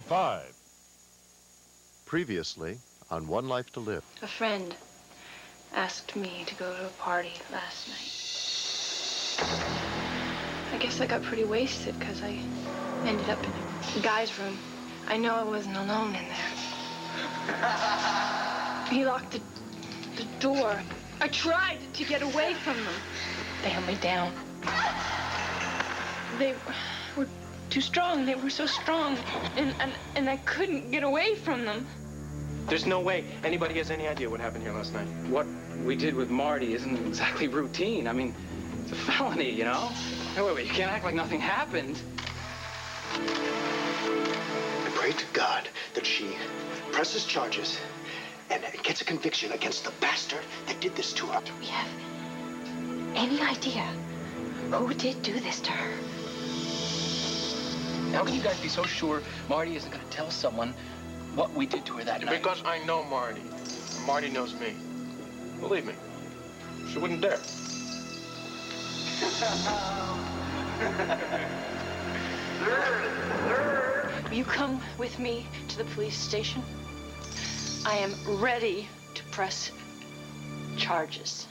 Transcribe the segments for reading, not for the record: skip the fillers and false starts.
5. Previously on One Life to Live. A friend asked me to go to a party last night. I guess I got pretty wasted because I ended up in a guy's room. I know I wasn't alone in there. He locked the door. I tried to get away from them. They held me down. They were too strong. They were so strong. And I couldn't get away from them. There's no way anybody has any idea what happened here last night. What we did with Marty isn't exactly routine. I mean, it's a felony, you know? Hey, wait, you can't act like nothing happened. I pray to God that she presses charges and gets a conviction against the bastard that did this to her. Do we have any idea who did do this to her? How can you guys be so sure Marty isn't going to tell someone what we did to her that night? Because I know Marty. Marty knows me. Believe me. She wouldn't dare. Will you come with me to the police station? I am ready to press charges.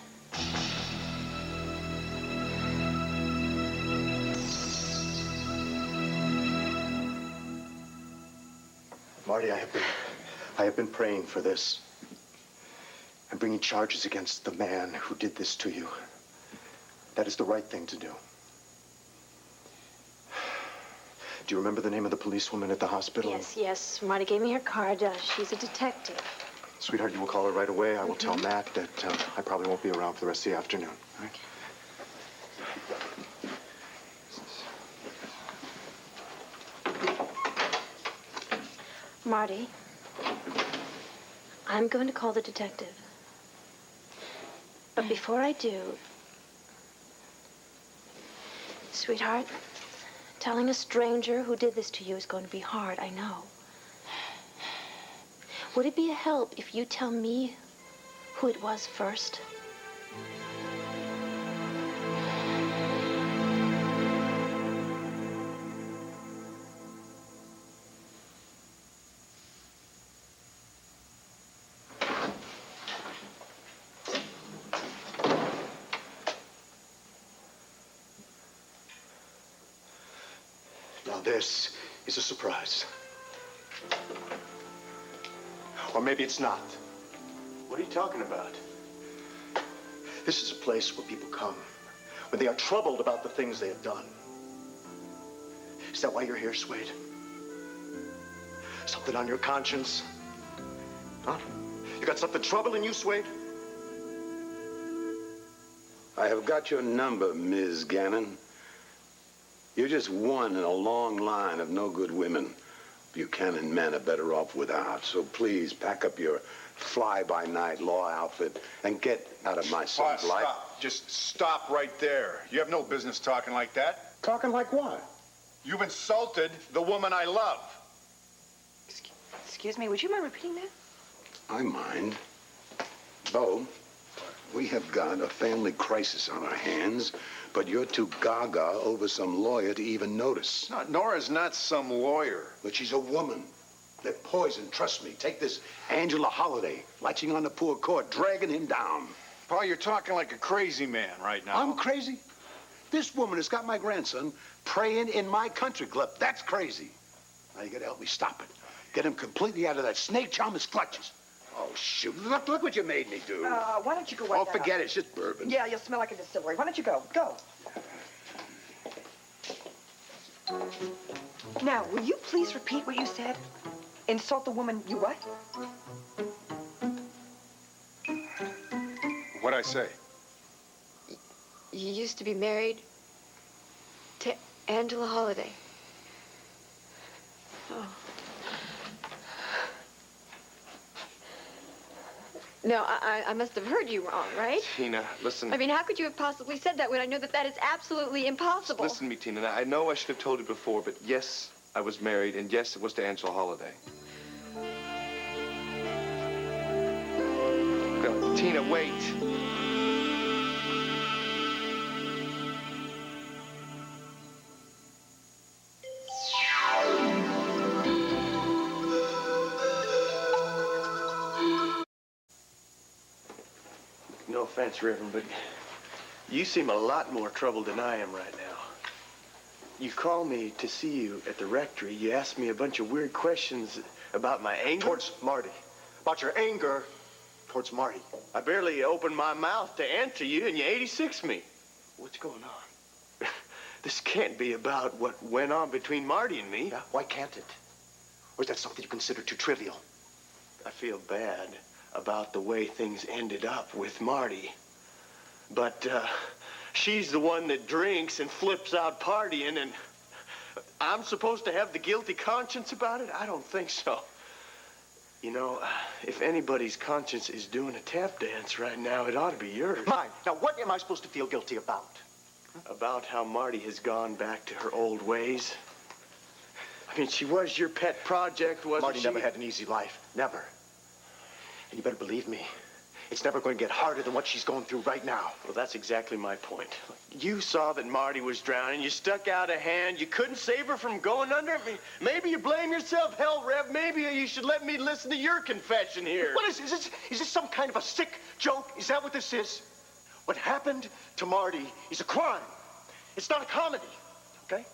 Marty, I have been praying for this. I'm bringing charges against the man who did this to you. That is the right thing to do. Do you remember the name of the policewoman at the hospital? Yes. Marty gave me her card. She's a detective. Sweetheart, you will call her right away. I will tell Matt that I probably won't be around for the rest of the afternoon. All right? Marty, I'm going to call the detective. But before I do, sweetheart, telling a stranger who did this to you is going to be hard, I know. Would it be a help if you tell me who it was first? Now this is a surprise. Or maybe it's not. What are you talking about? This is a place where people come when they are troubled about the things they have done. Is that why you're here, Swade? Something on your conscience? Huh? You got something troubling you, Swade? I have got your number, Ms. Gannon. You're just one in a long line of no good women Buchanan men are better off without. So please pack up your fly-by-night law outfit and get out of my son's life. Stop. Just stop right there. You have no business talking like that. Talking like what? You've insulted the woman I love. Excuse me, would you mind repeating that? I mind. Bo, we have got a family crisis on our hands, but you're too gaga over some lawyer to even notice. No, Nora's not some lawyer. But she's a woman. They're poison, trust me. Take this Angela Holiday, latching on the poor court, dragging him down. Paul, you're talking like a crazy man right now. I'm crazy? This woman has got my grandson praying in my country club. That's crazy. Now you gotta help me stop it. Get him completely out of that snake charmer's clutches. Oh, shoot. Look what you made me do. Why don't you go wipe Oh, that forget up? it. It's just bourbon. Yeah, you'll smell like a distillery. Why don't you go? Go. Now, will you please repeat what you said? Insult the woman you what? What'd I say? You used to be married to Angela Holiday. Oh. No, I must have heard you wrong, right? Tina, listen. I mean, how could you have possibly said that when I know that that is absolutely impossible? Listen to me, Tina. Now, I know I should have told you before, but yes, I was married, and yes, it was to Angela Holiday. No, Tina, wait. offense, Reverend, but you seem a lot more troubled than I am right now. You called me to see you at the rectory. You asked me a bunch of weird questions about my anger. Towards Marty. About your anger towards Marty. I barely opened my mouth to answer you, and you 86 me. What's going on? This can't be about what went on between Marty and me. Yeah, why can't it? Or is that something you consider too trivial? I feel bad about the way things ended up with Marty. But she's the one that drinks and flips out partying, and I'm supposed to have the guilty conscience about it? I don't think so. You know, if anybody's conscience is doing a tap dance right now, it ought to be yours. Mine. Now, what am I supposed to feel guilty about? About how Marty has gone back to her old ways. I mean, she was your pet project, wasn't Marty she? never had an easy life. Never. And you better believe me, it's never going to get harder than what she's going through right now. Well, that's exactly my point. You saw that Marty was drowning. You stuck out a hand. You couldn't save her from going under. I mean, maybe you blame yourself. Hell, Rev, maybe you should let me listen to your confession here. What is this some kind of a sick joke? Is that what this is? What happened to Marty is a crime. It's not a comedy, okay?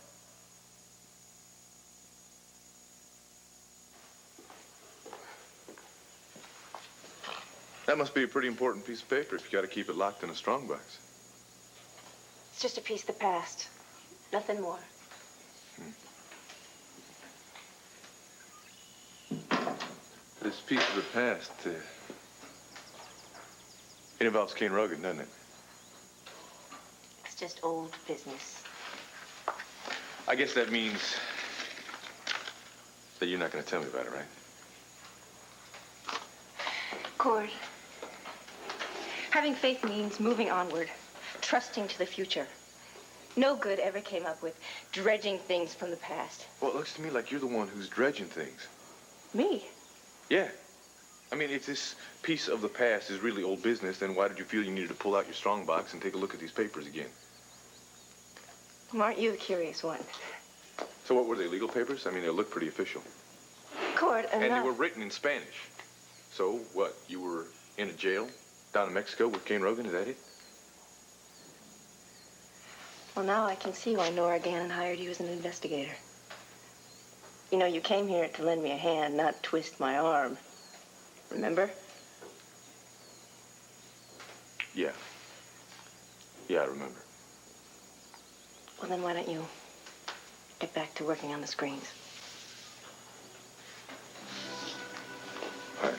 That must be a pretty important piece of paper if you got to keep it locked in a strongbox. It's just a piece of the past. Nothing more. This piece of the past, it involves Kane Rogan, doesn't it? It's just old business. I guess that means that you're not going to tell me about it, right? Cord. Having faith means moving onward, trusting to the future. No good ever came up with dredging things from the past. Well, it looks to me like you're the one who's dredging things. Me? Yeah. I mean, if this piece of the past is really old business, then why did you feel you needed to pull out your strongbox and take a look at these papers again? Well, aren't you the curious one? So what were they, legal papers? I mean, they look pretty official. Cord, And they were written in Spanish. So what, you were in a jail down in Mexico with Kane Rogan, is that it? Well, now I can see why Nora Gannon hired you as an investigator. You know, you came here to lend me a hand, not twist my arm. Remember? Yeah. Yeah, I remember. Well, then why don't you get back to working on the screens? All right.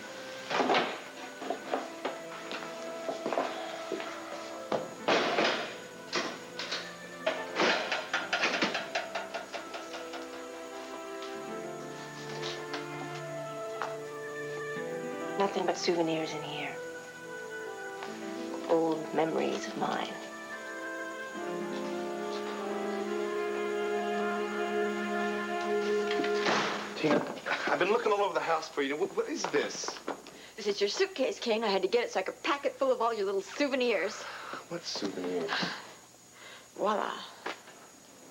Nothing but souvenirs in here. Old memories of mine. Tina, I've been looking all over the house for you. What is this? This is your suitcase, Kane. I had to get it so I could pack it full of all your little souvenirs. What souvenirs? Voila.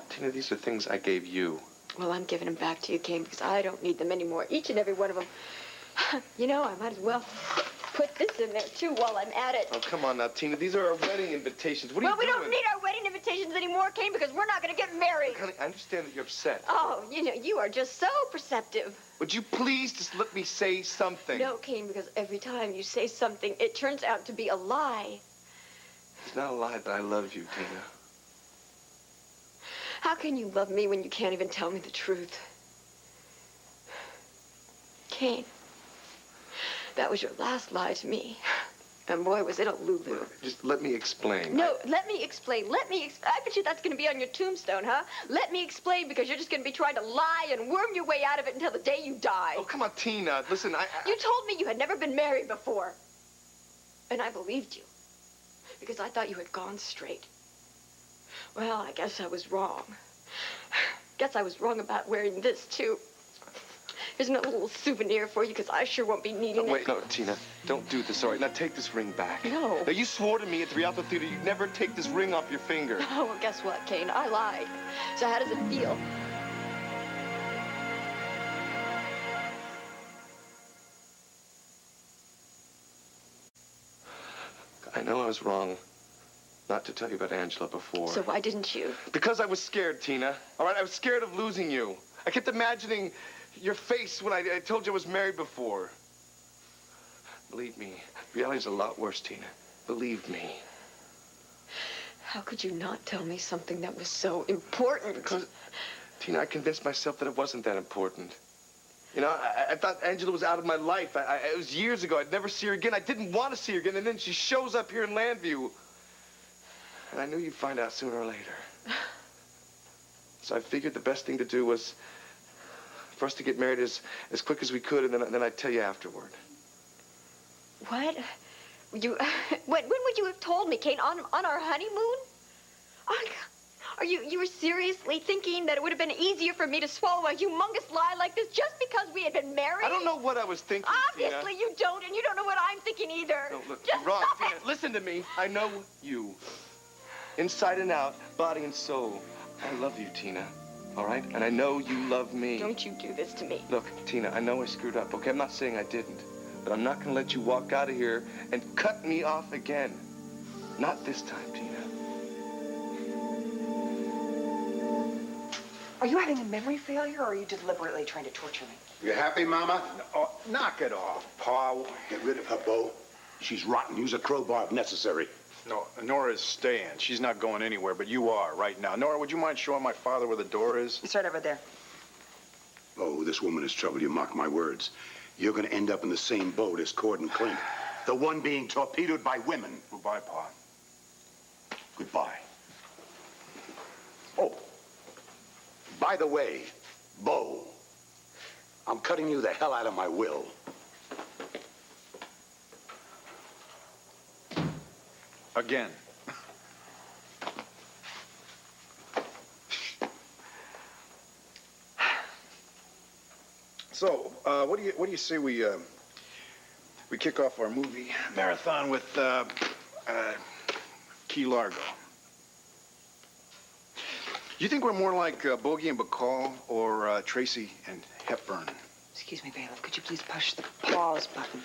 Tina, these are things I gave you. Well, I'm giving them back to you, Kane, because I don't need them anymore. Each and every one of them. You know, I might as well put this in there, too, while I'm at it. Oh, come on now, Tina. These are our wedding invitations. What are Well, you we doing? don't need our wedding invitations anymore, Kane, because we're not going to get married. Honey, I understand that you're upset. Oh, you know, you are just so perceptive. Would you please just let me say something? No, Kane, because every time you say something, it turns out to be a lie. It's not a lie that I love you, Tina. How can you love me when you can't even tell me the truth? Kane, that was your last lie to me. And boy, was it a Lulu. Just let me explain. No, let me explain. I bet you that's going to be on your tombstone, huh? Let me explain, because you're just going to be trying to lie and worm your way out of it until the day you die. Oh, come on, Tina. Listen, You told me you had never been married before. And I believed you, because I thought you had gone straight. Well, I guess I was wrong. Guess I was wrong about wearing this, too. Here's another little souvenir for you, because I sure won't be needing it. Wait, no, Tina. Don't do this, all right? Now take this ring back. No. Now, you swore to me at the Rialto Theater you'd never take this ring off your finger. Oh, well, guess what, Kane? I lied. So how does it feel? I know I was wrong not to tell you about Angela before. So why didn't you? Because I was scared, Tina. All right, I was scared of losing you. I kept imagining your face when I told you I was married before. Believe me, reality's a lot worse, Tina. Believe me. How could you not tell me something that was so important? Because, Tina, I convinced myself that it wasn't that important. You know, I thought Angela was out of my life. It was years ago. I'd never see her again. I didn't want to see her again. And then she shows up here in Landview. And I knew you'd find out sooner or later. So I figured the best thing to do was for us to get married as quick as we could, and then I'd tell you afterward. What? When would you have told me, Kate? On our honeymoon? Are you were seriously thinking that it would have been easier for me to swallow a humongous lie like this just because we had been married? I don't know what I was thinking, Obviously Tina. you don't, and you don't know what I'm thinking either. No, look, just you're wrong, stop Tina. it. Listen to me. I know you. Inside and out, body and soul. I love you, Tina. All right? And I know you love me. Don't you do this to me. Look, Tina, I know I screwed up, okay? I'm not saying I didn't. But I'm not going to let you walk out of here and cut me off again. Not this time, Tina. Are you having a memory failure, or are you deliberately trying to torture me? You happy, Mama? Oh, knock it off, Pa. Get rid of her, Bo. She's rotten. Use a crowbar if necessary. No, Nora's staying. She's not going anywhere, but you are right now. Nora, would you mind showing my father where the door is? It's right over there. Oh, this woman is trouble. You mark my words. You're going to end up in the same boat as Cord and Clint. The one being torpedoed by women. Goodbye, Pa. Goodbye. Oh, by the way, Bo, I'm cutting you the hell out of my will. Again. So, what do you say we kick off our movie marathon with Key Largo? You think we're more like Bogey and Bacall or Tracy and Hepburn? Excuse me, Bailiff. Could you please push the pause button?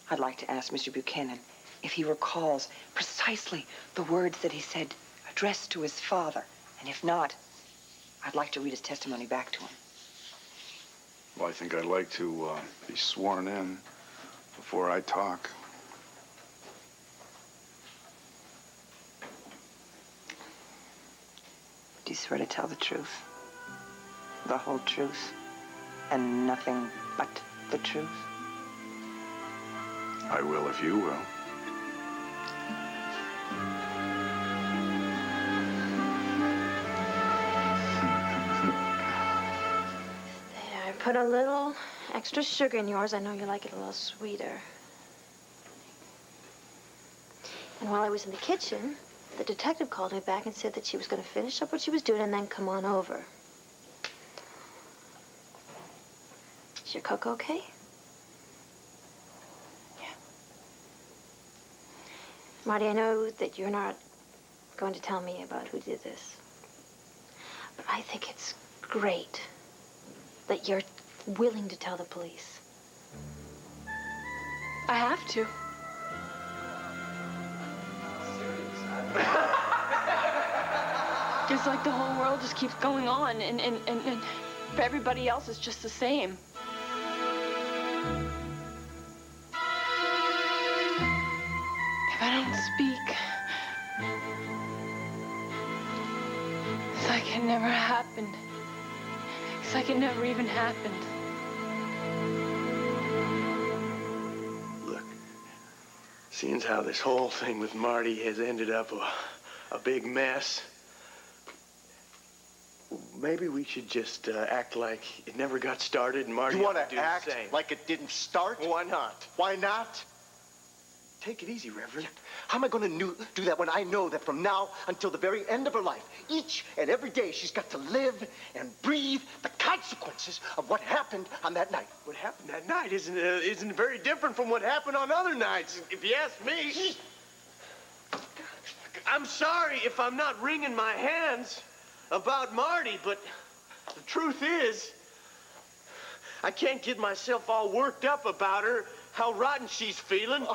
I'd like to ask Mr. Buchanan if he recalls precisely the words that he said addressed to his father. And if not, I'd like to read his testimony back to him. Well, I think I'd like to be sworn in before I talk. Do you swear to tell the truth? The whole truth? And nothing but the truth? I will if you will. There, I put a little extra sugar in yours. I know you like it a little sweeter. And while I was in the kitchen, the detective called me back and said that she was going to finish up what she was doing and then come on over. Is your cook okay? Yeah. Marty, I know that you're not going to tell me about who did this. But I think it's great that you're willing to tell the police. I have to. It's like the whole world just keeps going on, and for everybody else, it's just the same. If I don't speak, it's like it never happened. It's like it never even happened. Look, seeing as how this whole thing with Marty has ended up a big mess, maybe we should just act like it never got started and Marty You want ought to do act the same. like it didn't start? Why not? Why not? Take it easy, Reverend. How am I going to do that when I know that from now until the very end of her life, each and every day, she's got to live and breathe the consequences of what happened on that night? What happened that night isn't very different from what happened on other nights, if you ask me. I'm sorry if I'm not wringing my hands about Marty, but the truth is, I can't get myself all worked up about her, how rotten she's feeling.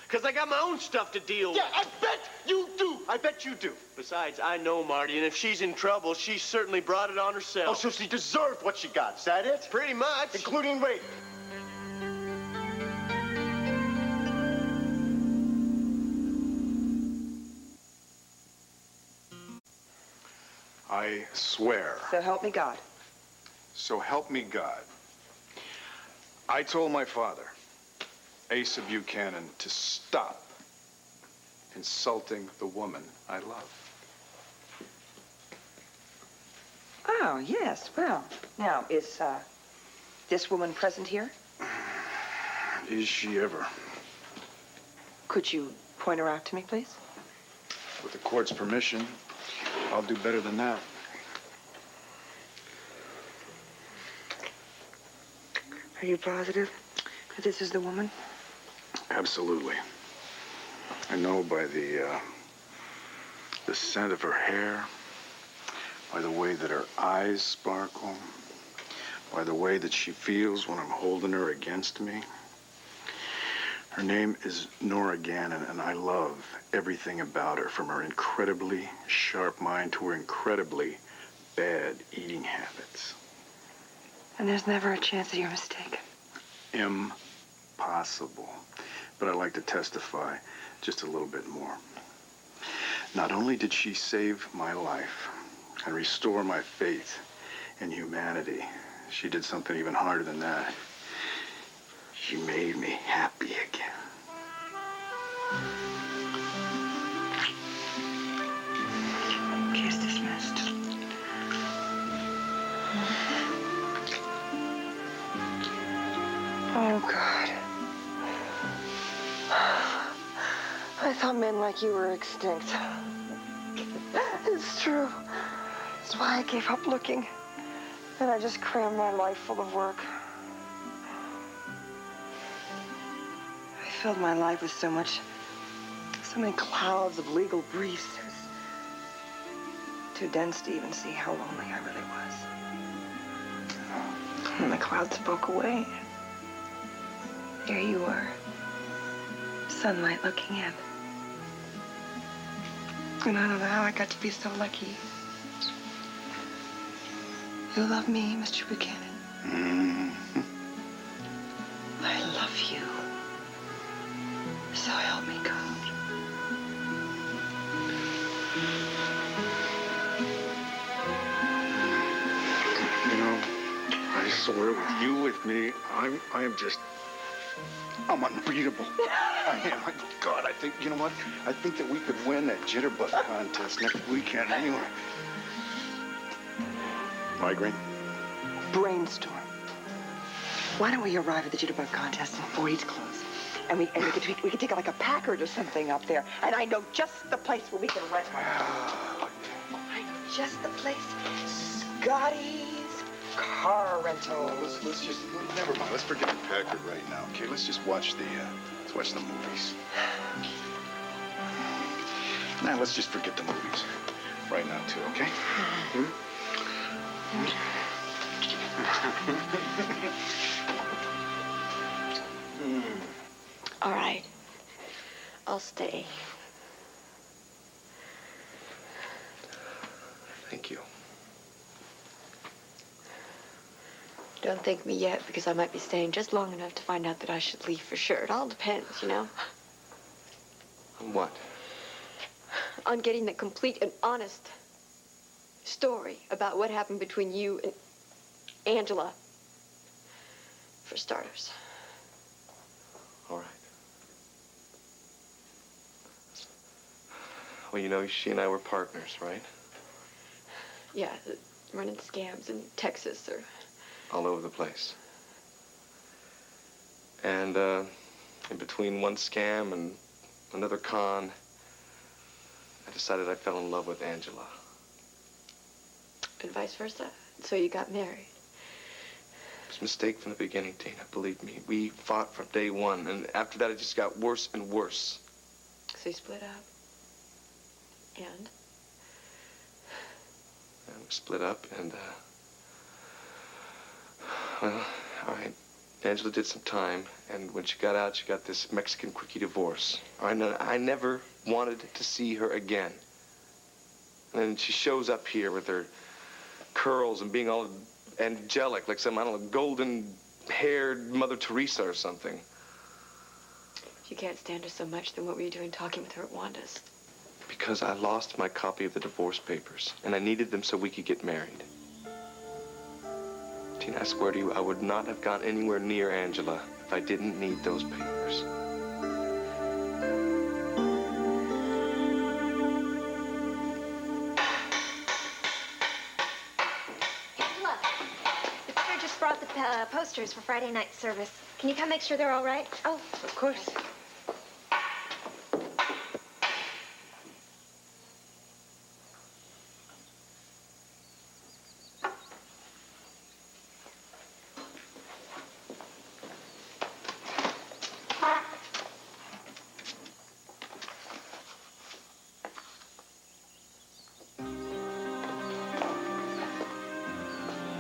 because I got my own stuff to deal with. Yeah, I bet you do. I bet you do. Besides, I know Marty, and if she's in trouble, she certainly brought it on herself. Oh, so she deserved what she got. Is that it? Pretty much. Including rape. I swear. So help me God. So help me God. I told my father, Asa Buchanan, to stop insulting the woman I love. Oh, yes. Well, now, is this woman present here? Is she ever? Could you point her out to me, please? With the court's permission, I'll do better than that. Are you positive that this is the woman? Absolutely. I know by the scent of her hair, by the way that her eyes sparkle, by the way that she feels when I'm holding her against me. Her name is Nora Gannon, and I love everything about her, from her incredibly sharp mind to her incredibly bad eating habits. And there's never a chance that you're mistaken. Impossible. But I'd like to testify just a little bit more. Not only did she save my life and restore my faith in humanity, she did something even harder than that. She made me happy again. Case dismissed. Oh, God. I thought men like you were extinct. It's true. That's why I gave up looking. And I just crammed my life full of work. I filled my life with so many clouds of legal briefs. It was too dense to even see how lonely I really was. And the clouds broke away. Here you were, sunlight looking in. And I don't know how I got to be so lucky. You love me, Mr. Buchanan. Mm-hmm. I love you. So help me God. You know, I swear with you with me, I'm unbeatable. I am. God, I think, you know what? I think that we could win that jitterbug contest next weekend anyway. Migraine? Brainstorm. Why don't we arrive at the jitterbug contest before he's closed? And we could take like a Packard or something up there. And I know just the place where we can rent one. I know just the place. Scotty's Car Rental. Let's just, never mind. Let's forget the Packard right now, okay? Let's just watch the movies. Now, let's just forget the movies right now, too, okay? All right. I'll stay. Thank you. Don't thank me yet, because I might be staying just long enough to find out that I should leave for sure. It all depends, you know? On what? On getting the complete and honest story about what happened between you and Angela, for starters. All right. Well, you know, she and I were partners, right? Yeah, running scams in Texas or... All over the place. And, in between one scam and another con, I decided I fell in love with Angela. And vice versa. So you got married. It was a mistake from the beginning, Tina, believe me. We fought from day one, and after that it just got worse and worse. So you split up. And? And we split up, and, well, all right. Angela did some time, and when she got out, she got this Mexican quickie divorce. I never wanted to see her again. And then she shows up here with her curls and being all angelic, like some, I don't know, golden-haired Mother Teresa or something. If you can't stand her so much, then what were you doing talking with her at Wanda's? Because I lost my copy of the divorce papers, and I needed them so we could get married. Tina, I swear to you, I would not have gone anywhere near Angela if I didn't need those papers. Angela, the preacher just brought the posters for Friday night service. Can you come make sure they're all right? Oh, of course.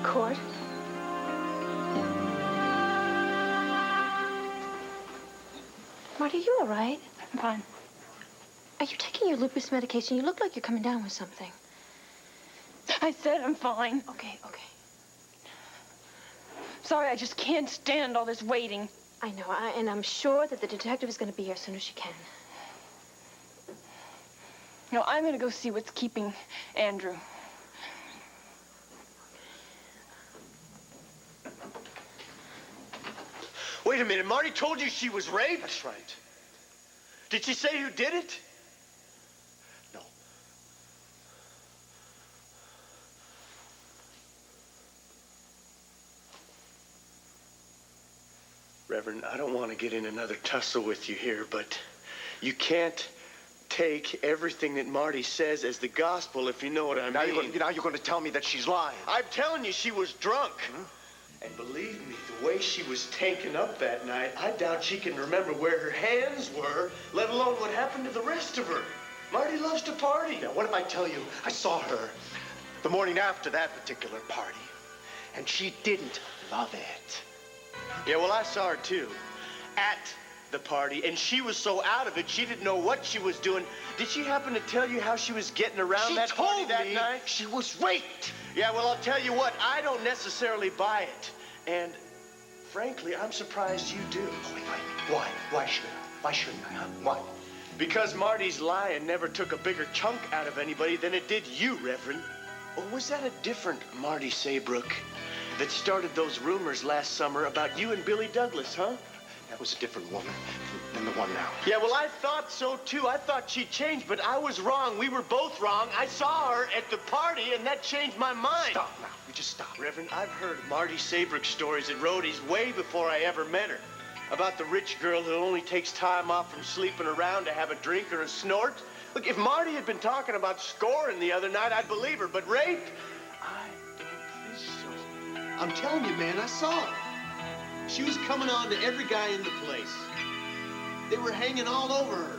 Cord? Marty, are you all right? I'm fine. Are you taking your lupus medication? You look like you're coming down with something. I said I'm fine. Okay. Sorry, I just can't stand all this waiting. I know, and I'm sure that the detective is going to be here as soon as she can. No, I'm gonna go see what's keeping Andrew. Wait a minute, Marty told you she was raped? That's right. Did she say who did it? No. Reverend, I don't want to get in another tussle with you here, but you can't take everything that Marty says as the gospel, if you know what I mean. Now you're going to tell me that she's lying. I'm telling you, she was drunk. And believe me, the way she was taken up that night, I doubt she can remember where her hands were, let alone what happened to the rest of her. Marty loves to party. Now, what if I tell you I saw her the morning after that particular party, and she didn't love it? Yeah, well, I saw her too, at the party, and she was so out of it, she didn't know what she was doing. Did she happen to tell you how she was getting around that party that night? She was raped. Yeah, well, I'll tell you what, I don't necessarily buy it. And frankly, I'm surprised you do. Wait. Why? Why shouldn't I, huh? Why? Because Marty's lying never took a bigger chunk out of anybody than it did you, Reverend. Or was that a different Marty Saybrook that started those rumors last summer about you and Billy Douglas, huh? That was a different woman than the one now. Yeah, well, I thought so, too. I thought she changed, but I was wrong. We were both wrong. I saw her at the party, and that changed my mind. Stop now. You just stop. Reverend, I've heard Marty Saybrook stories at Rhodey's way before I ever met her. About the rich girl who only takes time off from sleeping around to have a drink or a snort. Look, if Marty had been talking about scoring the other night, I'd believe her, but rape? I don't think so. I'm telling you, man, I saw her. She was coming on to every guy in the place. They were hanging all over her.